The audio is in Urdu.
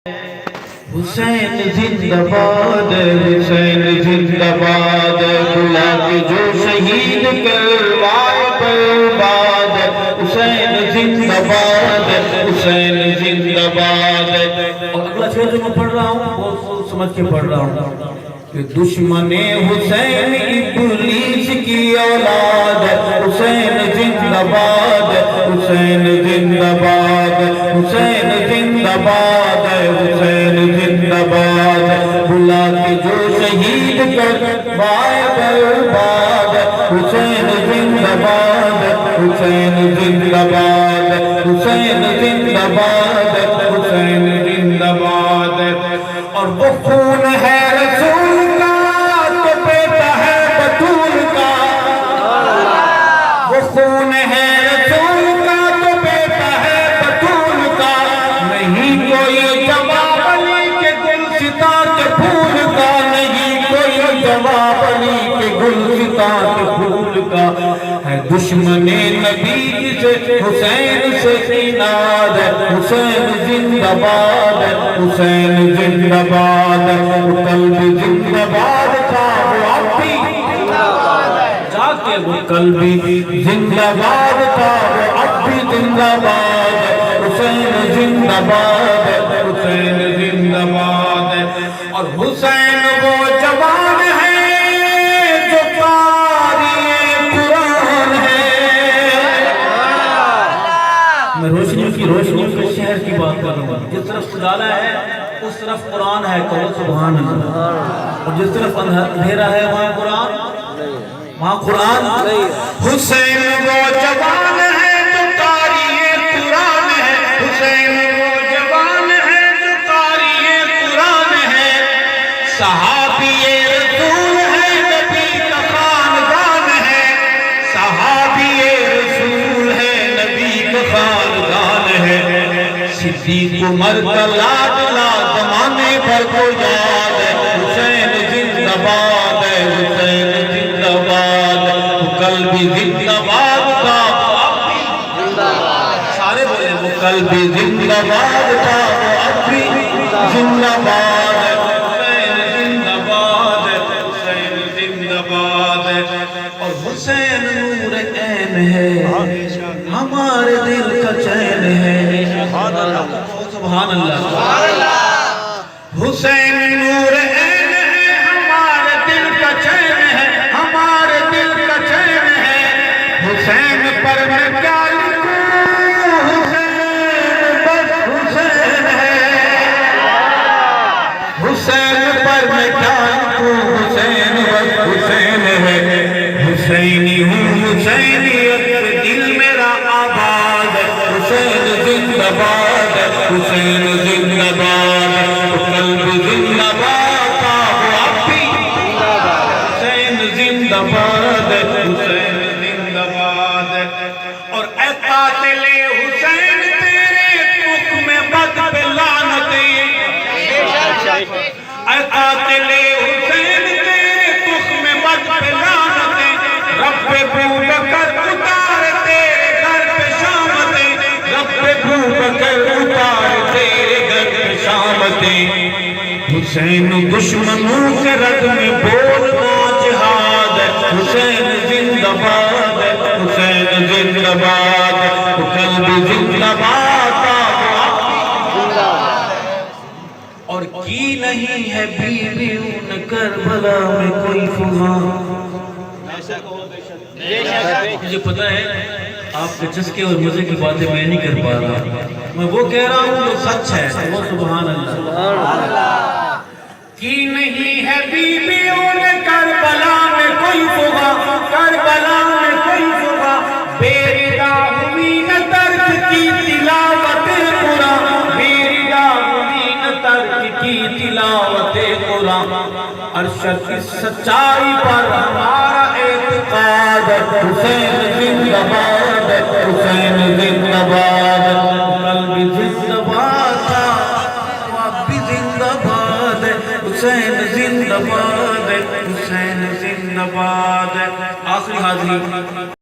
حسین زندہ باد، حسین زندہ باد، بلا کے جو شہید کروائے برباد، حسین زندہ باد، حسین زندہ باد۔ اور اگلا شعر جو میں پڑھ رہا ہوں بہت سوچ سمجھ کے پڑھ رہا ہوں کہ دشمن حسین ابلیس کی اولاد، حسین زندہ باد، حسین زندہ باد، حسین زندہ باد، حسین زندہ باد، بلا کے جو شہید کروائے برباد، حسین زندہ باد، حسین زندہ باد، حسین زندہ باد، حسین زندہ باد۔ اور وہ خون ہے رسول کا تو پیتا ہے بطول کا، وہ خون ہے رسول کا تو پیتا ہے بطول کا، نہیں کوئی جواب علی کے گلستاں کے پھول کا، نہیں کوئی جواب علی کے گلستاں کے پھول کا، ہے دشمن نبی سے حسین سے اناد، حسین زندہ باد، حسین زندہ باد، قلب زندہ باد تھا وہ اب بھی جا کے، وہ قلب زندہ باد تھا وہ اب بھی زندہ باد، حسین زندہ باد، حسین زندہ باد۔ اور حسین وہ جوان ہے جو قاری قرآن ہے۔ میں روشنیوں کے شہر کی بات کر رہا ہوں، جس طرف اجالا ہے اس طرف قرآن ہے، کہو سبحان اللہ، اور جس طرف اندھیرا ہے وہاں قرآن نہیں۔ حسین وہ جوان ہے جو قاری قرآن ہے، حسین وہ جوان ہے جو قاری قرآن ہے، صحابی رسول ہے، نبی کا خاندان ہے، صحابی رسول ہے، نبی کا خاندان ہے، صدیق عمر کا لاڈلا زمانے بھر کو یاد ہے، حسین زندہ باد ہے، حسین زندہ باد، قلب زندہ باد تھا وہ اب بھی زندہ باد، سارے بولے وہ قلب زندہ باد تھا وہ اب بھی زندہ باد، حسین زندہ باد، حسین زندہ باد۔ اور حسین نور عین ہے، ہمارے دل کا چین ہے، سبحان اللہ، حسین نور عین ہے، ہمارے دل کا چین ہے، ہمارے دل کا چین ہے، حسین پر میں کیا لکھوں، حسین بس حسین ہے، حسین پر میں کیا لکھوں، حسین بس حسین ہے، حسینی ہوں حسینیت سے دل میرا آباد، حسین زندہ باد، حسین زندہ باد، قلب زندہ باد تھا وہ اب بھی حسین زندہ باد، حسین زندہ باد۔ اور اے قاتل حسین تیرے مخ میں بد پہ لعنتیں، اے قاتل حسین تیرے مخ میں بد پہ لعنتیں، رب ابوبکر اتار تیرے گھر پہ شامتیں، رب ابوبکر اتار تیرے گھر پہ شامتیں، حسین دشمنوں کے رد میں بولنا جہاد، حسین زندہ باد، حسین زندہ باد، قلب زندہ باد تھا وہ اب بھی زندہ باد۔ اور کی نہیں ہے بیویوں کربلا میں کوئی فغاں، مجھے پتہ ہے آپ کے چسکے اور مزے کی باتیں میں نہیں کر پا رہا، میں وہ کہہ رہا ہوں جو سچ ہے، وہ سبحان اللہ۔ کی نہیں ہے بیویوں نے کربلا میں کوئی فغاں، کربلا میں کوئی فغاں، بیردا ہوئی نہ ترک کی تلاوت قرآن، بیردا ہوئی نہ ترک کی تلاوت قرآن، ارشد کی سچائی پر ہمارا اعتقاد، حسین زندہ باد، حسین زندہ باد، قلب زندہ باد تھا وہ اب بھی زندہ باد، حسین زندہ باد، حسین زندہ باد۔ آخری حاضری